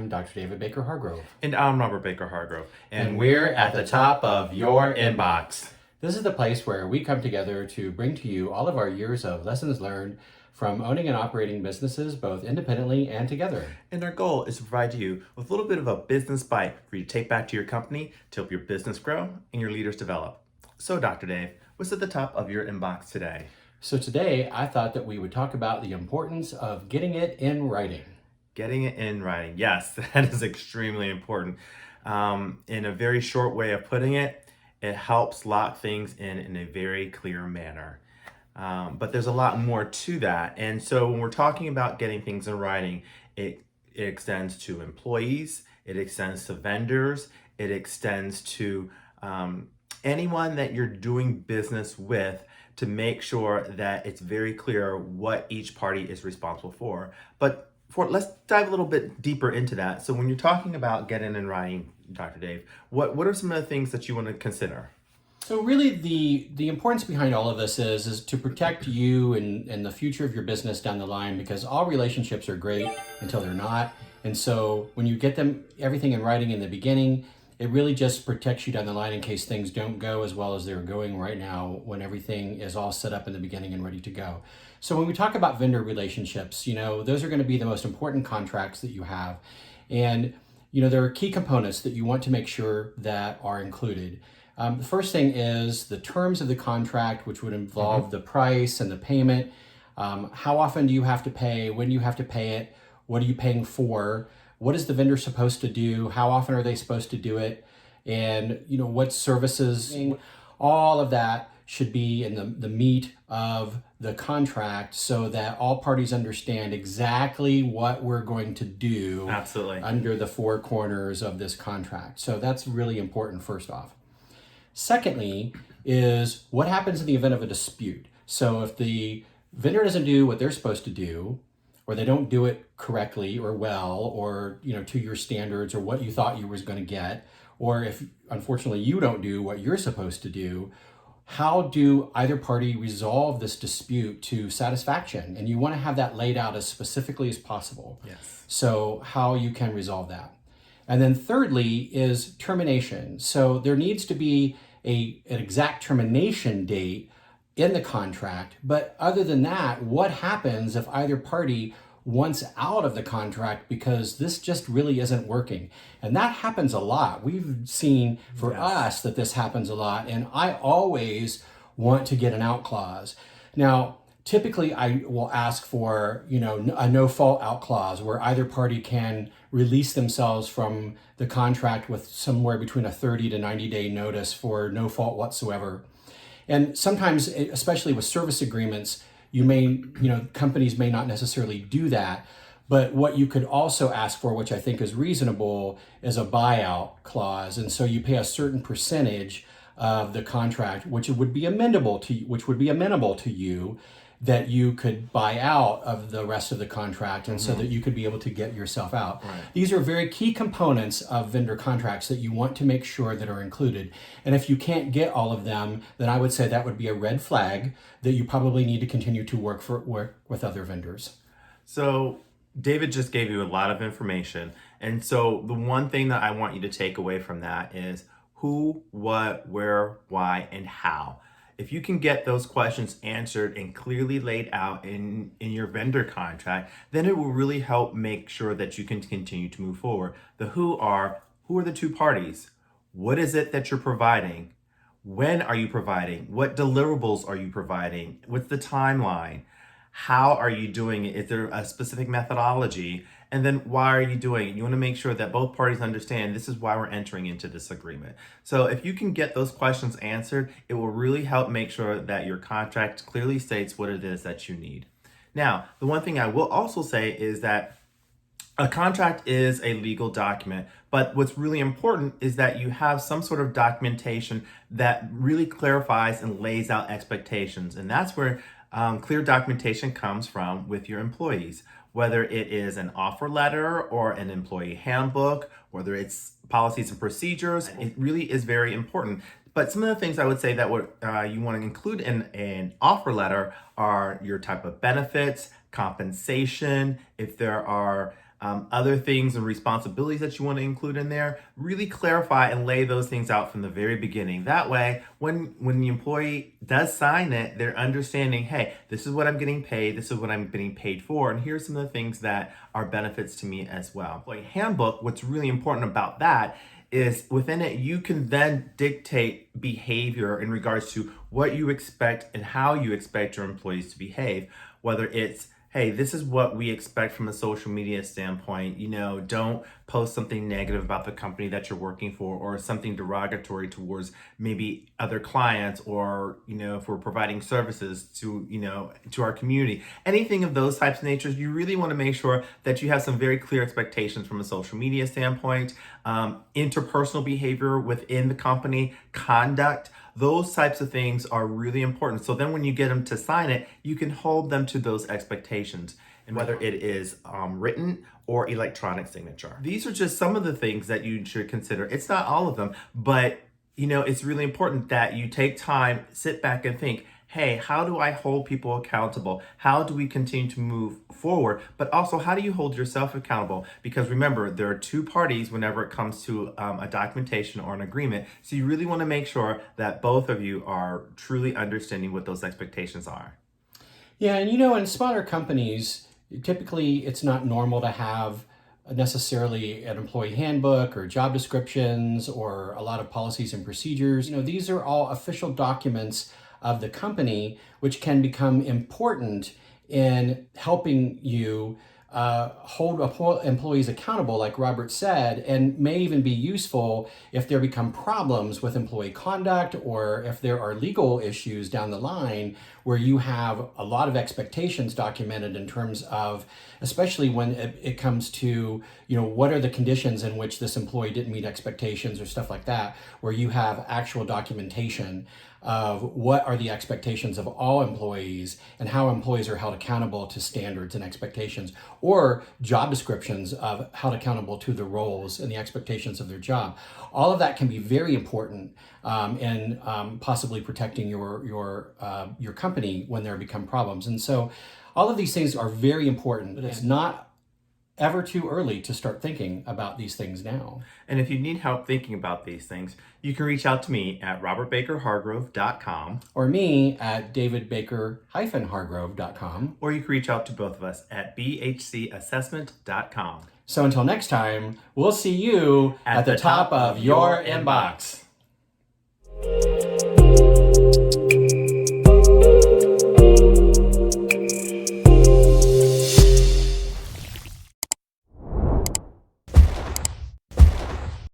I'm Dr. David Baker Hargrove. And I'm Robert Baker Hargrove. And we're at the top of your inbox. This is the place where we come together to bring to you all of our years of lessons learned from owning and operating businesses, both independently and together. And our goal is to provide you with a little bit of a business bite for you to take back to your company to help your business grow and your leaders develop. So, Dr. Dave, what's at the top of your inbox today? So today, I thought that we would talk about the importance of getting it in writing. Getting it in writing. Yes, that is extremely important. In a very short way of putting it, it helps lock things in a very clear manner. But there's a lot more to that. And so when we're talking about getting things in writing, it extends to employees, it extends to vendors, it extends to anyone that you're doing business with, to make sure that it's very clear what each party is responsible for. But let's dive a little bit deeper into that. So when you're talking about getting in writing, Dr. Dave, what are some of the things that you want to consider? So really the importance behind all of this is to protect you and the future of your business down the line, because all relationships are great until they're not. And so when you get everything in writing in the beginning, it really just protects you down the line in case things don't go as well as they're going right now, when everything is all set up in the beginning and ready to go. So when we talk about vendor relationships, those are going to be the most important contracts that you have. And, there are key components that you want to make sure that are included. The first thing is the terms of the contract, which would involve the price and the payment. How often do you have to pay? When do you have to pay it? What are you paying for? What is the vendor supposed to do? How often are they supposed to do it? And, what services? All of that should be in the meat of the contract, so that all parties understand exactly what we're going to do. Absolutely. Under the four corners of this contract. So that's really important, first off. Secondly, is what happens in the event of a dispute. So if the vendor doesn't do what they're supposed to do, or they don't do it correctly or well, or to your standards or what you thought you was going to get, or if unfortunately you don't do what you're supposed to do, how do either party resolve this dispute to satisfaction? And you want to have that laid out as specifically as possible. Yes. So how you can resolve that. And then thirdly is termination. So there needs to be an exact termination date in the contract. But other than that, what happens if either party wants out of the contract because this just really isn't working? And that happens a lot. We've seen for us that this happens a lot. And I always want to get an out clause. Now, typically I will ask for, a no fault out clause where either party can release themselves from the contract with somewhere between a 30 to 90 day notice for no fault whatsoever. And sometimes, especially with service agreements, companies may not necessarily do that. But what you could also ask for, which I think is reasonable, is a buyout clause. And so you pay a certain percentage of the contract, which would be amenable to you, that you could buy out of the rest of the contract, and so that you could be able to get yourself out. Right. These are very key components of vendor contracts that you want to make sure that are included. And if you can't get all of them, then I would say that would be a red flag that you probably need to continue to work with other vendors. So David just gave you a lot of information. And so the one thing that I want you to take away from that is who, what, where, why, and how. If you can get those questions answered and clearly laid out in your vendor contract, then it will really help make sure that you can continue to move forward. The who are the two parties? What is it that you're providing? When are you providing? What deliverables are you providing? What's the timeline? How are you doing it? Is there a specific methodology? And then why are you doing it? You want to make sure that both parties understand this is why we're entering into this agreement. So if you can get those questions answered, it will really help make sure that your contract clearly states what it is that you need. Now, the one thing I will also say is that a contract is a legal document, but what's really important is that you have some sort of documentation that really clarifies and lays out expectations. And that's where clear documentation comes from with your employees, whether it is an offer letter or an employee handbook, whether it's policies and procedures. It really is very important. But some of the things I would say that you want to include in an offer letter are your type of benefits, compensation, if there are other things and responsibilities that you want to include in there, really clarify and lay those things out from the very beginning. That way, when the employee does sign it, they're understanding, hey, this is what I'm getting paid, this is what I'm getting paid for, and here's some of the things that are benefits to me as well. Employee handbook, what's really important about that is within it, you can then dictate behavior in regards to what you expect and how you expect your employees to behave, whether it's, hey, this is what we expect from a social media standpoint. Don't post something negative about the company that you're working for or something derogatory towards maybe other clients or, if we're providing services to our community. Anything of those types of natures, you really want to make sure that you have some very clear expectations from a social media standpoint, interpersonal behavior within the company, conduct. Those types of things are really important. So then when you get them to sign it, you can hold them to those expectations, and whether it is written or electronic signature. These are just some of the things that you should consider. It's not all of them, but it's really important that you take time, sit back and think, hey, how do I hold people accountable? How do we continue to move forward? But also, how do you hold yourself accountable? Because remember, there are two parties whenever it comes to a documentation or an agreement. So you really want to make sure that both of you are truly understanding what those expectations are. Yeah, and in smaller companies, typically it's not normal to have necessarily an employee handbook or job descriptions or a lot of policies and procedures. These are all official documents of the company, which can become important in helping you hold employees accountable, like Robert said, and may even be useful if there become problems with employee conduct or if there are legal issues down the line where you have a lot of expectations documented in terms of, especially when it comes to, what are the conditions in which this employee didn't meet expectations or stuff like that, where you have actual documentation of what are the expectations of all employees and how employees are held accountable to standards and expectations, or job descriptions of held accountable to the roles and the expectations of their job. All of that can be very important in possibly protecting your company when there become problems. And so all of these things are very important, but it's not ever too early to start thinking about these things now. And if you need help thinking about these things, you can reach out to me at robertbakerhargrove.com. Or me at davidbaker-hargrove.com. Or you can reach out to both of us at bhcassessment.com. So until next time, we'll see you at the top of your inbox.